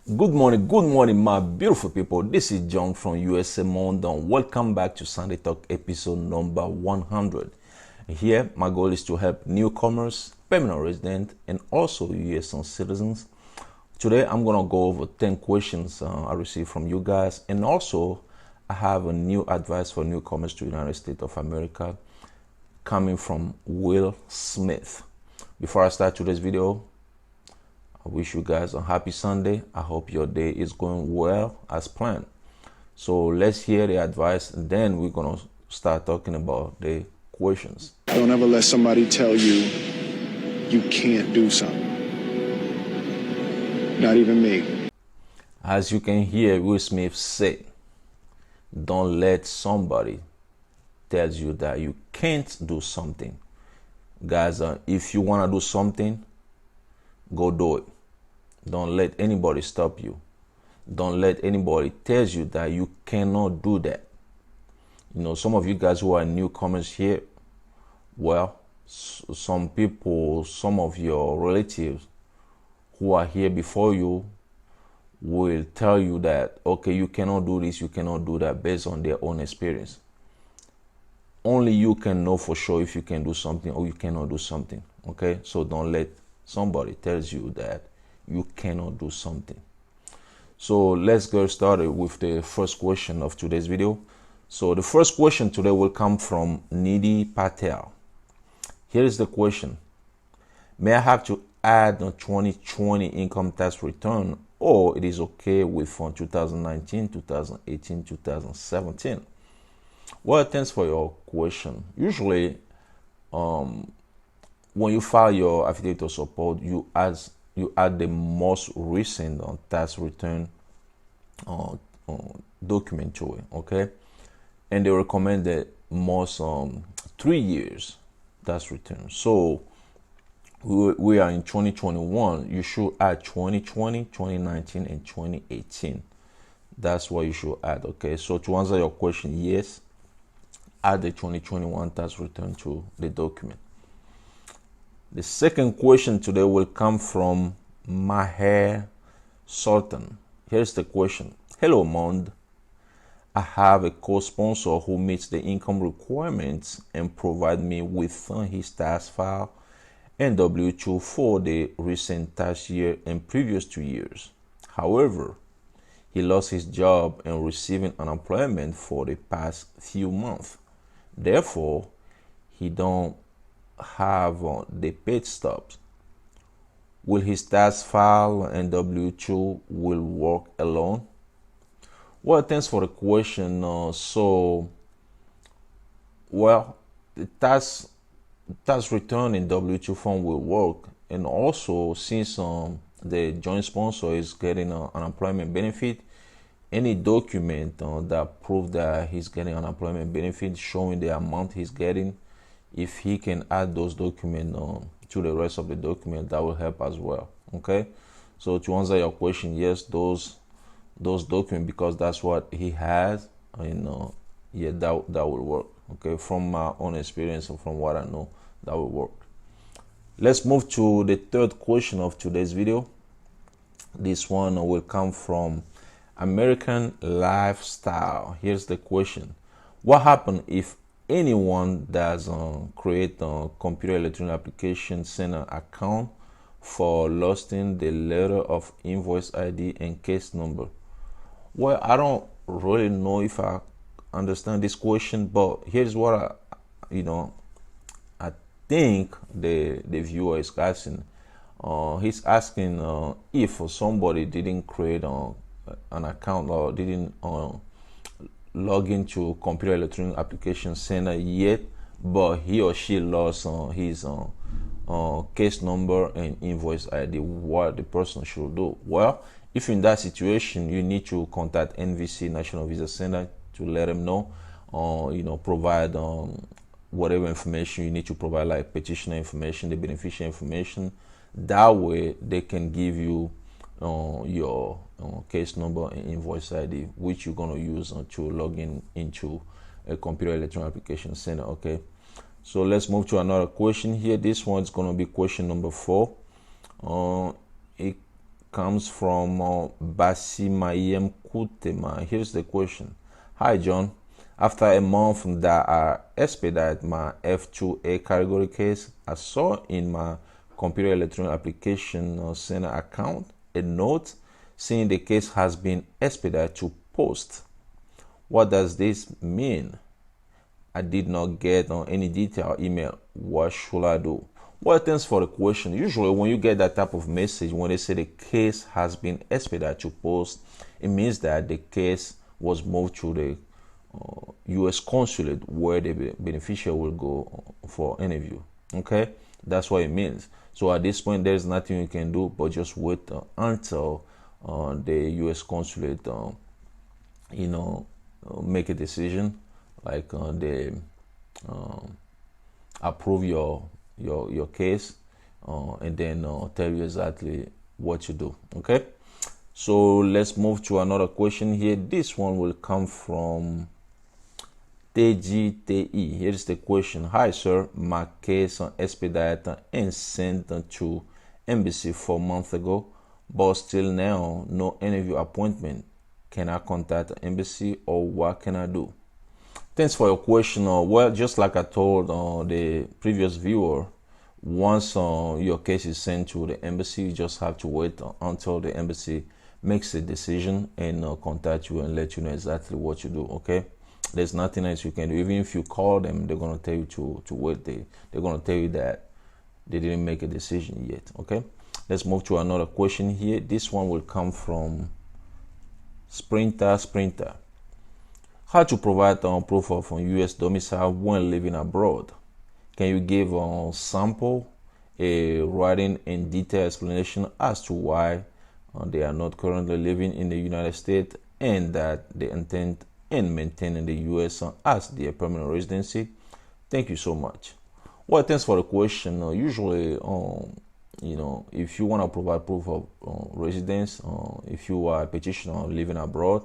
Good morning, my beautiful people. This is John from USA London. Welcome back to Sunday Talk episode number 100. Here, my goal is to help newcomers, permanent residents, and also US citizens. Today, I'm going to go over 10 questions I received from you guys, and also I have a new advice for newcomers to the United States of America coming from Will Smith. Before I start today's video, I wish you guys a happy Sunday. I hope your day is going well as planned. So let's hear the advice, and then we're going to start talking about the questions. Don't ever let somebody tell you you can't do something. Not even me. As you can hear, Will Smith say, don't let somebody tell you that you can't do something. Guys, if you want to do something, go do it. Don't let anybody stop you. Don't let anybody tell you that you cannot do that. You know, some of you guys who are newcomers here, well, some people, some of your relatives who are here before you will tell you that, okay, you cannot do this, you cannot do that based on their own experience. Only you can know for sure if you can do something or you cannot do something, okay? So don't let somebody tells you that you cannot do something. So let's get started with the first question of today's video. So the first question today will come from Nidhi Patel. Here is the question. May I have to add a 2020 income tax return, or it is okay with 2019, 2018, 2017? Well, thanks for your question. Usually, when you file your affidavit of support, you add the most recent tax return document to it, okay? And they recommend the most 3 years tax return. So we are in 2021. You should add 2020, 2019, and 2018. That's what you should add, okay? So to answer your question, yes, add the 2021 tax return to the document. The second question today will come from Maher Sultan. Here's the question. Hello, Mond. I have a co-sponsor who meets the income requirements and provide me with his tax file and W-2 for the recent tax year and previous 2 years. However, he lost his job and receiving unemployment for the past few months. Therefore, he don't have the paid stubs. Will his tax file and W-2 will work alone? Well, thanks for the question. The tax return and W-2 form will work, and also since the joint sponsor is getting an unemployment benefit, any document that prove that he's getting unemployment benefit showing the amount he's getting, if he can add those documents to the rest of the document, that will help as well, okay? So to answer your question, yes, those documents, because that's what he has, and yeah, that will work, okay? From my own experience and from what I know, that will work. Let's move to the third question of today's video. This one will come from American Lifestyle. Here's the question. What happens if anyone does create a computer electronic application, send an account for losing the letter of invoice ID and case number? Well, I don't really know if I understand this question, but here's what I think the viewer is asking. He's asking if somebody didn't create an account or didn't log into computer electronic application center yet, but he or she lost his case number and invoice ID, what the person should do? Well, if in that situation, you need to contact NVC, National Visa Center, to let them know, provide whatever information you need to provide, like petitioner information, the beneficiary information. That way they can give you your case number and invoice ID, which you're going to use to log into a computer electronic application center, okay? So let's move to another question here. This one's going to be question number 4. comes from Basimayem Kutema. Here's the question. Hi, John. After a month that I expedite my F2A category case, I saw in my computer electronic application center account a note saying the case has been expedited to post. What does this mean? I did not get any detailed email. What should I do? Well, thanks for the question. Usually when you get that type of message, when they say the case has been expedited to post, it means that the case was moved to the U.S. consulate where the beneficiary will go for interview. Okay, that's what it means. So at this point, there's nothing you can do but just wait until the U.S. consulate, make a decision, like they approve your case, and then tell you exactly what to do. Okay, so let's move to another question here. This one will come from TGTE. Here's the question. Hi, sir. My case on expedite and sent to embassy 4 months ago, but still now no interview appointment. Can I contact the embassy, or what can I do? Thanks for your question. Well, just like I told the previous viewer, once your case is sent to the embassy, you just have to wait until the embassy makes a decision and contact you and let you know exactly what you do. Okay, there's nothing else you can do. Even if you call them, they're going to tell you to wait. They're going to tell you that they didn't make a decision yet. Okay, let's move to another question here. This one will come from Sprinter. How to provide proof of U.S. domicile when living abroad? Can you give a sample, a writing and detailed explanation as to why they are not currently living in the United States and that they intend and maintain in the U.S. as their permanent residency? Thank you so much. Well, thanks for the question. Usually, if you want to provide proof of residence, if you are a petitioner living abroad,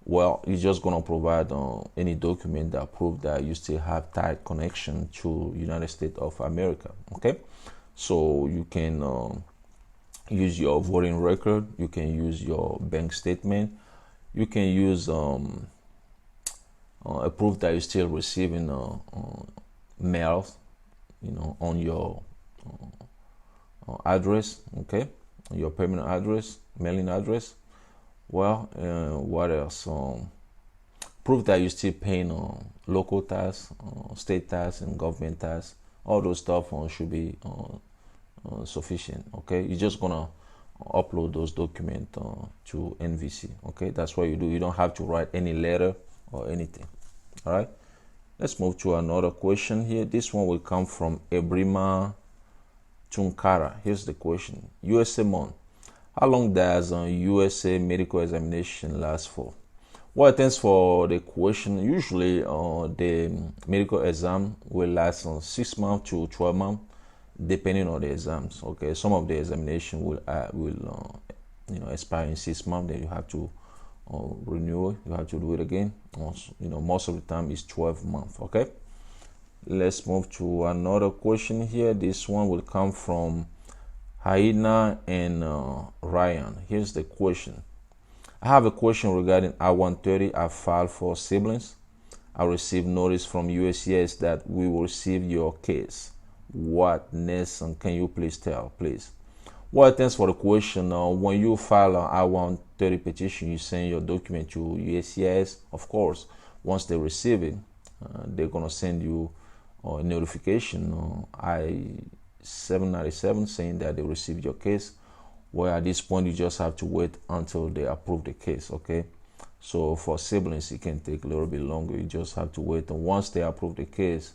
well, you're just going to provide any document that proves that you still have tight connection to United States of America. Okay, so you can use your voting record, you can use your bank statement, you can use a proof that you're still receiving mail, on your address. Okay, your permanent address, mailing address. Well, what else? Proof that you're still paying local tax, state tax, and government tax. All those stuff should be sufficient. Okay, you're just gonna upload those documents to NVC. Okay, that's what you do. You don't have to write any letter or anything. All right. Let's move to another question here. This one will come from Ebrima Tunkara. Here's the question. USA Mon. How long does a USA medical examination last for? Well, thanks for the question. Usually, the medical exam will last 6 months to 12 months, depending on the exams. Okay, some of the examination will expire in 6 months. Then you have to renew it. You have to do it again. Most of the time it's 12 months. Okay, let's move to another question here. This one will come from Haina and Ryan. Here's the question. I have a question regarding I-130 I filed for siblings. I received notice from USCIS that we will receive your case. What next? And can you please tell, please? Well, thanks for the question. When you file an I-130 petition, you send your document to USCIS. Of course, once they receive it, they're going to send you a notification, I-797, saying that they received your case. Well, at this point, you just have to wait until they approve the case. Okay, so for siblings, it can take a little bit longer. You just have to wait, and once they approve the case,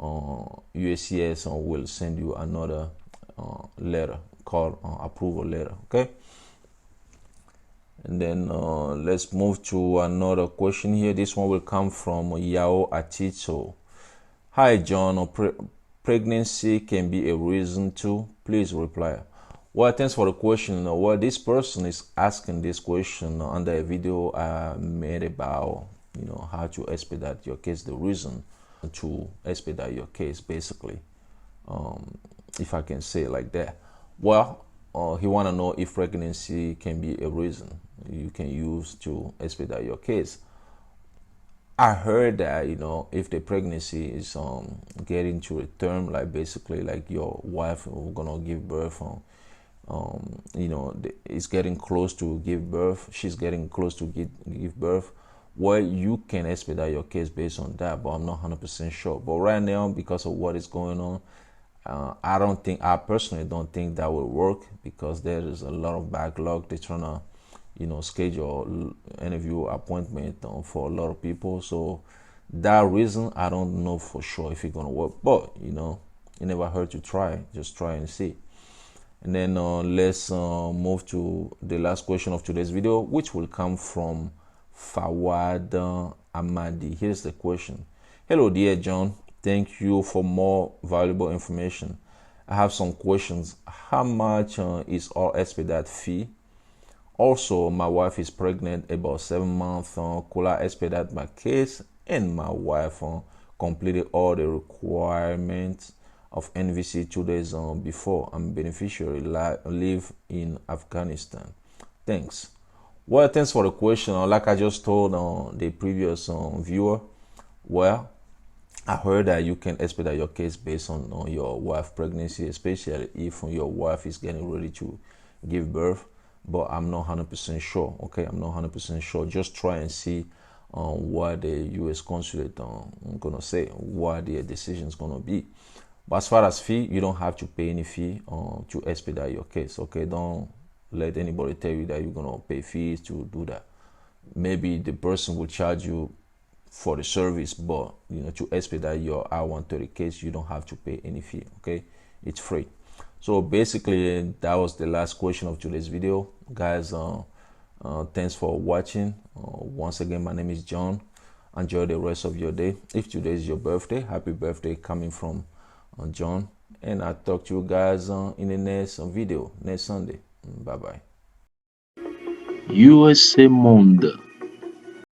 USCIS will send you another letter called approval letter. Okay, and then let's move to another question here. This one will come from Yao Atito. Hi, John. Pregnancy can be a reason to. Please reply. Well, thanks for the question. Well, this person is asking this question under a video I made about how to expedite your case, the reason to expedite your case, basically, if I can say it like that. Well, he want to know if pregnancy can be a reason you can use to expedite your case. I heard that, if the pregnancy is getting to a term, like basically like your wife gonna give birth it's getting close to give birth, she's getting close to give birth, well, you can expedite your case based on that, but I'm not 100% sure. But right now, because of what is going on, I personally don't think that will work, because there is a lot of backlog. They're trying to schedule interview appointment for a lot of people. So that reason, I don't know for sure if it's gonna work, but it never hurt to try. Just try and see. And then let's move to the last question of today's video, which will come from Fawad Amadi. Here's the question. Hello, dear John. Thank you for more valuable information. I have some questions. How much is our expedite fee? Also, my wife is pregnant, about 7 months. Could I expedite my case? And my wife completed all the requirements of NVC 2 days before. I'm beneficiary, live in Afghanistan. Thanks. Well, thanks for the question. Like I just told the previous viewer, well, I heard that you can expedite your case based on your wife's pregnancy, especially if your wife is getting ready to give birth. But I'm not 100% sure. Okay, I'm not 100% sure. Just try and see what the U.S. consulate gonna say, what their decision is gonna be. But as far as fee, you don't have to pay any fee to expedite your case. Okay, don't let anybody tell you that you're gonna pay fees to do that. Maybe the person will charge you for the service, but to expedite your I-130 case, you don't have to pay any fee. Okay, it's free. So basically, that was the last question of today's video, guys. Thanks for watching. Once again, my name is John. Enjoy the rest of your day. If today is your birthday, happy birthday coming from John. And I'll talk to you guys in the next video next Sunday. Bye bye. USA Monde.